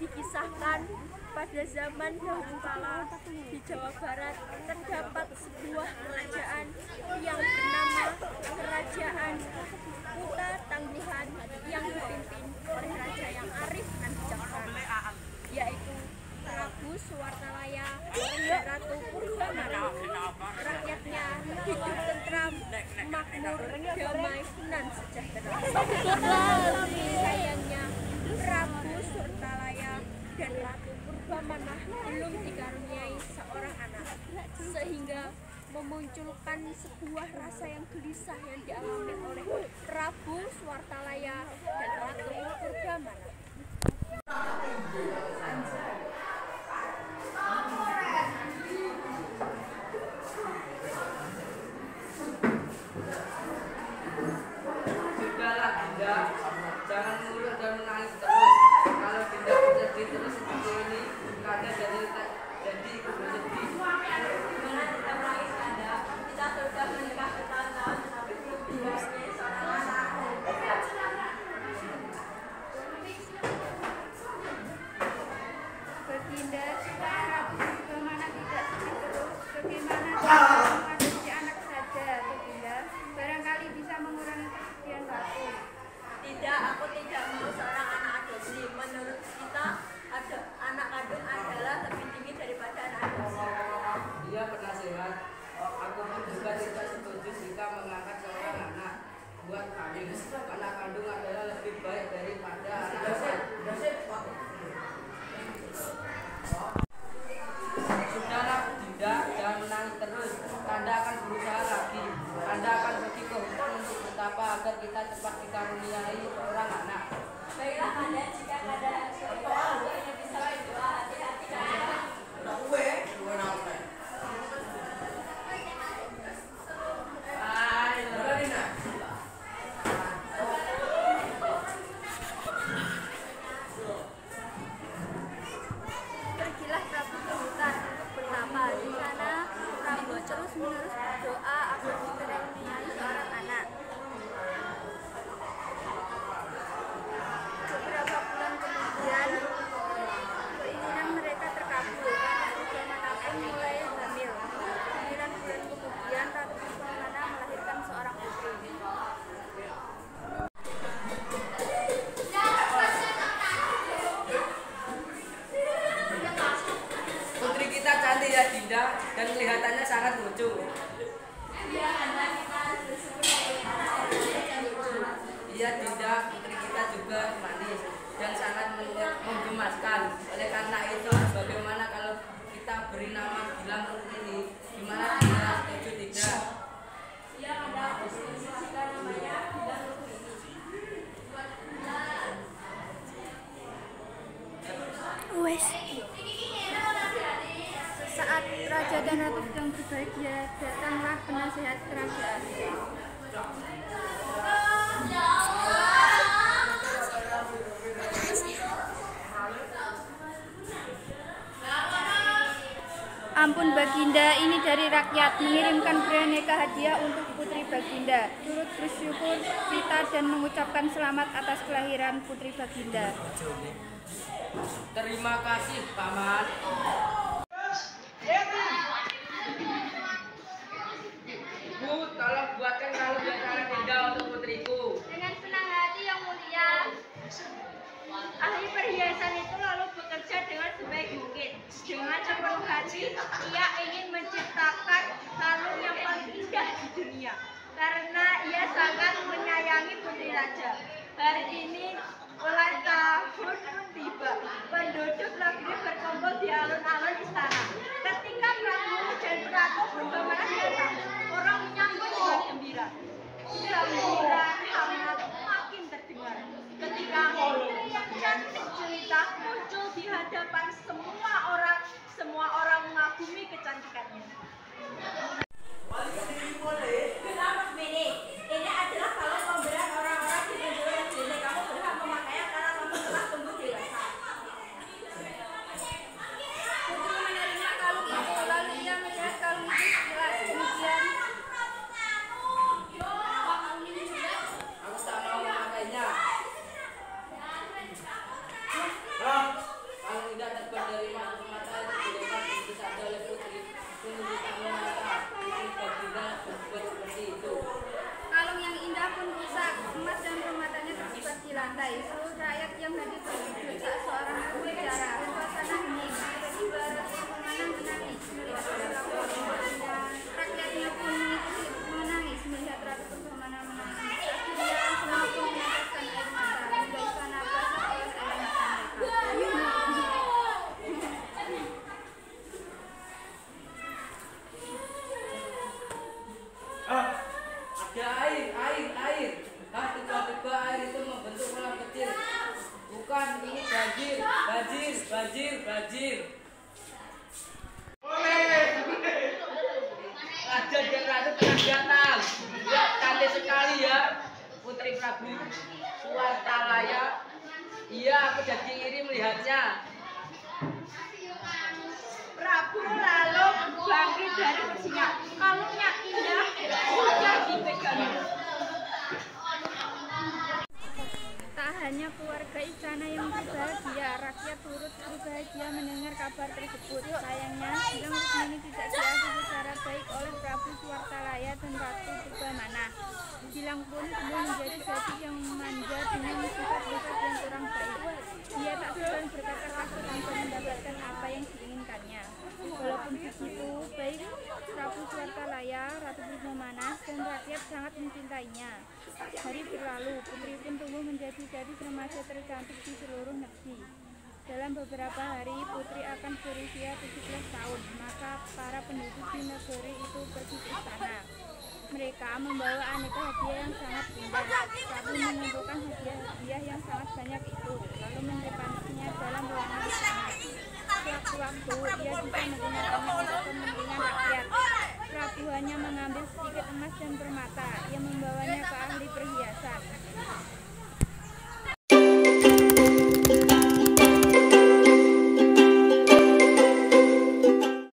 Dikisahkan pada zaman dahulu kala di Jawa Barat terdapat sebuah kerajaan yang bernama Kerajaan Kuta Tangguhan yang dipimpin oleh raja yang arif dan bijaksana, yaitu Prabu Suwartalaya dan Ratu Purbamana. Rakyatnya hidup tentram, makmur, damai, dan sejahtera. Tapi sayangnya Prabu Suwartalaya dan Ratu Purbamana belum dikaruniai seorang anak, sehingga memunculkan sebuah rasa yang gelisah yang dialami oleh Prabu Suwartalaya dan Ratu Purbamana. Sudahlah Dinda, jangan murung dan menangis terus. Kalau Dinda bersedih terus seperti ini, Kanda jadi ikut bersedih. Gimana tidak menangis Kanda? Kita sudah menikah bertahun-tahun tapi belum dikaruniai seorang anak. Baginda, Prabu Purbamana tidak sedih terus. Bagaimana cara mengadopsi anak saja, Baginda? Barangkali bisa mengurangi kesedihan Ratu. Tidak, aku tidak mau seorang anak adopsi. Menurut kita, anak kandung adalah lebih tinggi daripada anak adopsi. Dia penasehat. Aku pun juga tidak setuju jika mengangkat seorang anak buat kandung. Anak kandung adalah lebih baik daripada anak adopsi. Sudahlah Dinda, jangan menangis terus. Kanda akan berusaha lagi. Kanda akan pergi ke hutan untuk bertapa agar kita cepat dikaruniai seorang anak. Baiklah Kanda, jika Kanda ini bisa berdoa, hati-hati Kanda. Pergilah Prabu ke hutan untuk bertapa. Di sana Prabu terus-menerus berdoa agar dikaruniai seorang anak. Beberapa bulan kemudian, keinginan mereka terkabul karena Purbamana pun mulai hamil. 9 bulan kemudian, Ratu Purbamana melahirkan seorang putri. Putri kita cantik ya Dinda, dan kelihatannya sangat lucu. Iya, Kanda, kita harus bersyukur karena orangnya cantik. Iya Dinda, putri kita juga manis dan sangat menggemaskan. Oleh karena itu, bagaimana kalau kita beri nama Gilang putri ini? Gimana Dinda, setuju tidak? Iya, Kanda, aku setuju jika namanya Gilang putri ini. Saat raja dan ratu sedang berbahagia, datanglah penasehat kerajaan. Ampun Baginda, ini dari rakyat mengirimkan beraneka hadiah untuk putri Baginda. Turut bersyukur kita dan mengucapkan selamat atas kelahiran putri Baginda. Terima kasih Paman. Bu, tolong buatkan kalung yang sangat indah untuk putriku. Dengan senang hati yang mulia, ahli perhiasan itu lalu bekerja dengan sebaik mungkin. Dengan sepenuh hati, ia ingin menciptakan kalung yang paling indah di dunia. Karena ia sangat menyayangi putri raja. Hari ini ulang tahun pun tiba. Penduduk negeri berkumpul di alun-alun istana. Ketika Prabu dan Ratu Purbamana datang, orang menyambut dengan gembira. Sambutan hangat makin terdengar. Ketika putri yang cantik jelita muncul di hadapan semua orang mengagumi kecantikannya. Ini adalah kalung pemberian orang-orang di penjuru negeri. Kamu berhak memakainya karena kamu telah tumbuh dewasa. Putri menerima kalung itu, lalu ia melihat kalung itu sekilas. Kemudian itu rakyat yang hadir terkejut saat seorang berbicara. Suasana hening. Tiba-tiba Ratu Permana menangis melihat perilaku ibunya. Rakyatnya pun menangis melihat Ratu Permana menangis. Akhirnya semua pun meneteskan air mata hingga istana basah oleh air mata mereka. Ada air. Tiba-tiba air itu membentuk kolam kecil. Bukan, ini banjir. Raja dan Ratu tengah datang. Ya, cantik sekali ya, Putri Prabu Suwartalaya. Iya, aku jadi iri melihatnya. Prabu lalu bangkit dari kursinya. Kalungnya indah, sudah dipegang. Tak hanya keluarga istana yang berbahagia, rakyat turut berbahagia mendengar kabar tersebut. Sayangnya, Gilang Rukmini tidak diasuh secara baik oleh Prabu Suwartalaya dan Ratu Purbamana. Gilang pun tumbuh menjadi gadis yang manja dengan sifat-sifat yang kurang baik. Dia tak segan berkata kasar tanpa mendapatkan apa yang diinginkannya. Walaupun begitu, baik Prabu Suwartalaya, Ratu Purbamana, dan rakyat sangat mencintainya. Hari berlalu, putri pun tumbuh menjadi gadis remaja tercantik di seluruh negeri. Dalam beberapa hari, putri akan berusia 17 tahun, maka para penduduk di negeri itu pergi ke istana. Mereka membawa aneka hadiah yang sangat indah. Prabu mengumpulkan hadiah yang sangat banyak itu, lalu menyimpannya dalam ruangan istana. Sewaktu-waktu, ia bisa menggunakannya untuk kepentingan rakyat. Prabu hanya mengambil sedikit emas dan permata. Ia membawanya ke ahli perhiasan.